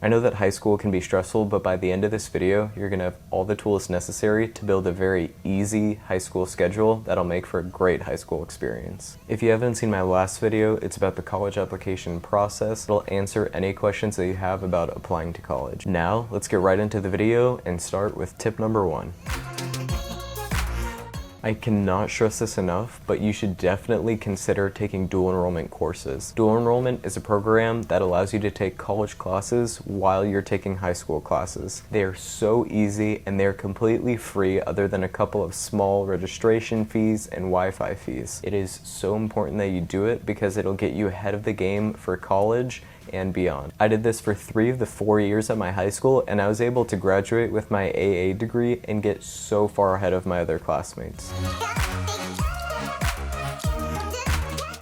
I know that high school can be stressful, but by the end of this video, you're gonna have all the tools necessary to build a very easy high school schedule that'll make for a great high school experience. If you haven't seen my last video, it's about the college application process. It'll answer any questions that you have about applying to college. Now, let's get right into the video and start with tip number 1. I cannot stress this enough, but you should definitely consider taking dual enrollment courses. Dual enrollment is a program that allows you to take college classes while you're taking high school classes. They are so easy and they're completely free other than a couple of small registration fees and Wi-Fi fees. It is so important that you do it because it'll get you ahead of the game for college and beyond. I did this for 3 of the 4 years at my high school, and I was able to graduate with my AA degree and get so far ahead of my other classmates.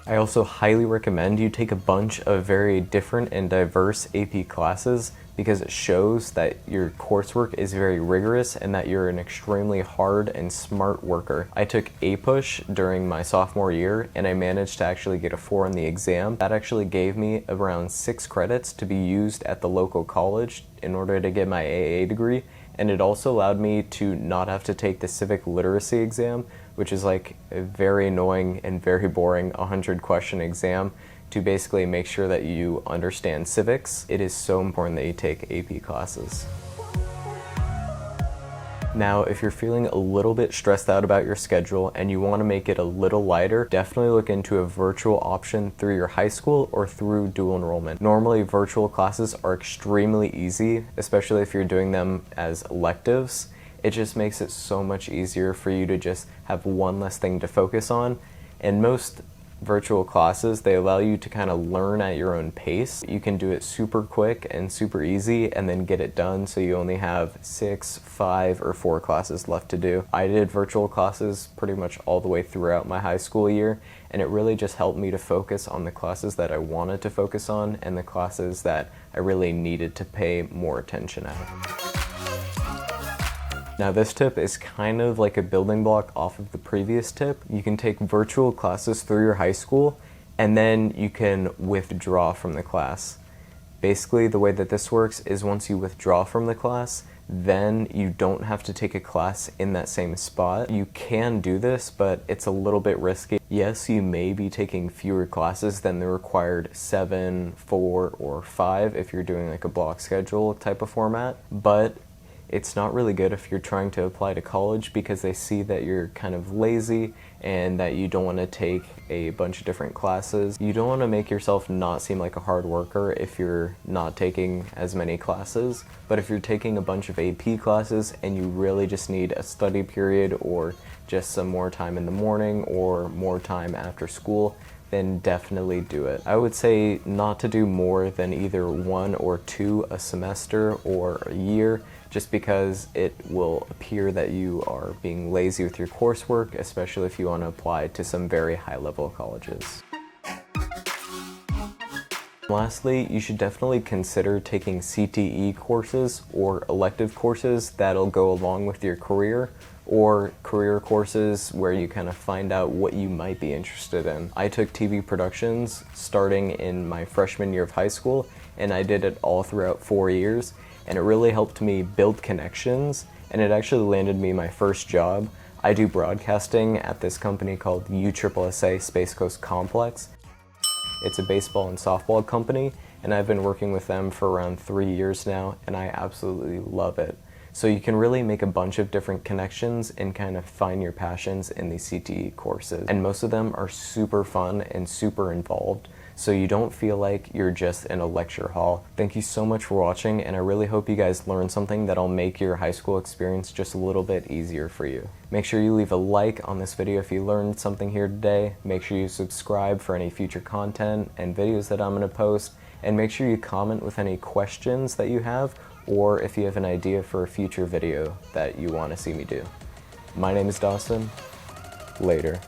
I also highly recommend you take a bunch of very different and diverse AP classes because it shows that your coursework is very rigorous and that you're an extremely hard and smart worker. I took APUSH during my sophomore year and I managed to actually get a 4 on the exam. That actually gave me around 6 credits to be used at the local college in order to get my AA degree, and it also allowed me to not have to take the civic literacy exam, which is like a very annoying and very boring 100-question exam to basically make sure that you understand civics. It is so important that you take AP classes. Now, if you're feeling a little bit stressed out about your schedule and you want to make it a little lighter, definitely look into a virtual option through your high school or through dual enrollment. Normally, virtual classes are extremely easy, especially if you're doing them as electives. It just makes it so much easier for you to just have one less thing to focus on. And most virtual classes, they allow you to kind of learn at your own pace. You can do it super quick and super easy and then get it done so you only have 6, 5, or 4 classes left to do. I did virtual classes pretty much all the way throughout my high school year, and it really just helped me to focus on the classes that I wanted to focus on and the classes that I really needed to pay more attention at. Now this tip is kind of like a building block off of the previous tip. You can take virtual classes through your high school and then you can withdraw from the class. Basically, the way that this works is once you withdraw from the class, then you don't have to take a class in that same spot. You can do this, but it's a little bit risky. Yes, you may be taking fewer classes than the required 7, 4, or 5 if you're doing like a block schedule type of format, but it's not really good if you're trying to apply to college because they see that you're kind of lazy and that you don't want to take a bunch of different classes. You don't want to make yourself not seem like a hard worker if you're not taking as many classes, but if you're taking a bunch of AP classes and you really just need a study period or just some more time in the morning or more time after school, then definitely do it. I would say not to do more than either 1 or 2 a semester or a year, just because it will appear that you are being lazy with your coursework, especially if you want to apply to some very high-level colleges. Lastly, you should definitely consider taking CTE courses or elective courses that'll go along with your career, or career courses where you kind of find out what you might be interested in. I took TV productions starting in my freshman year of high school, and I did it all throughout 4 years, and it really helped me build connections, and it actually landed me my first job. I do broadcasting at this company called USSSA Space Coast Complex. It's a baseball and softball company, and I've been working with them for around 3 years now, and I absolutely love it. So you can really make a bunch of different connections and kind of find your passions in these CTE courses. And most of them are super fun and super involved, so you don't feel like you're just in a lecture hall. Thank you so much for watching, and I really hope you guys learned something that'll make your high school experience just a little bit easier for you. Make sure you leave a like on this video if you learned something here today. Make sure you subscribe for any future content and videos that I'm going to post, and make sure you comment with any questions that you have, or if you have an idea for a future video that you want to see me do. My name is Dawson. Later.